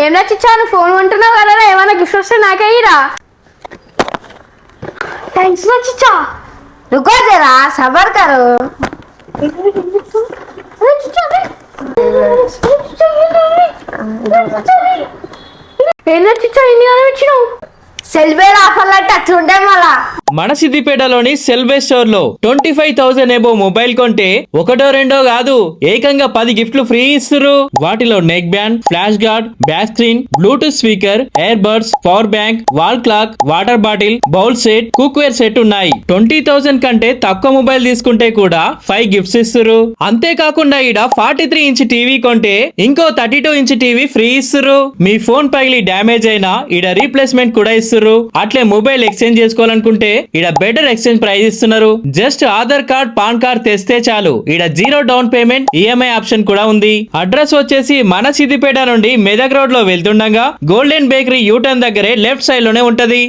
ఏం నచ్చిచ్చాను ఫోన్ కొంటున్నావు కదా ఏమైనా గిఫ్ట్ వస్తే నాకే ఇరా. థ్యాంక్స్ నచ్చిచ్చా. रुको जरा सबर करो। ఏం నచ్చిచ్చా ఇన్ని కానీ ఇచ్చినావు. సెల్బేర్ ఆఫర్లు అంటే అట్లుంటాయి మళ్ళా. మన సిద్దిపేటలోని సెల్బే స్టోర్ లో 25,000 ఎబో మొబైల్ కొంటే ఒకటో రెండో కాదు ఏకంగా 10 గిఫ్ట్లు ఫ్రీ ఇస్తురు. వాటిలో neckband, flash guard, back screen, Bluetooth speaker, air buds, power bank, wall clock, water bottle, bowl set, cookware set ఉన్నాయి. 20,000 కంటే తక్కువ మొబైల్ తీసుకుంటే కూడా 5 గిఫ్ట్స్ ఇస్తురు. అంతేకాకుండా ఈడ 43 ఇంచ్ టీవీ కొంటే ఇంకో 32 ఇంచ్ టీవీ ఫ్రీ ఇస్తురు. మీ ఫోన్ పగిలి డ్యామేజ్ అయినా ఈడ రీప్లేస్మెంట్ కూడా ఇస్తురు. అట్లే మొబైల్ ఎక్స్చేంజ్ చేసుకోవాలనుకుంటే ఈడ బెటర్ ఎక్స్చేంజ్ ప్రైస్ ఇస్తున్నారు. Just Aadhaar card, pan card తెస్తే చాలు. ఈడ 0 డౌన్ పేమెంట్, ఈఎంఐ ఆప్షన్ కూడా ఉంది. అడ్రస్ వచ్చేసి మన సిద్దిపేట నుండి మెదక్ రోడ్ లో వెళ్తుండగా గోల్డెన్ బేకరీ యూటర్న్ దగ్గరే లెఫ్ట్ సైడ్ లోనే ఉంటది.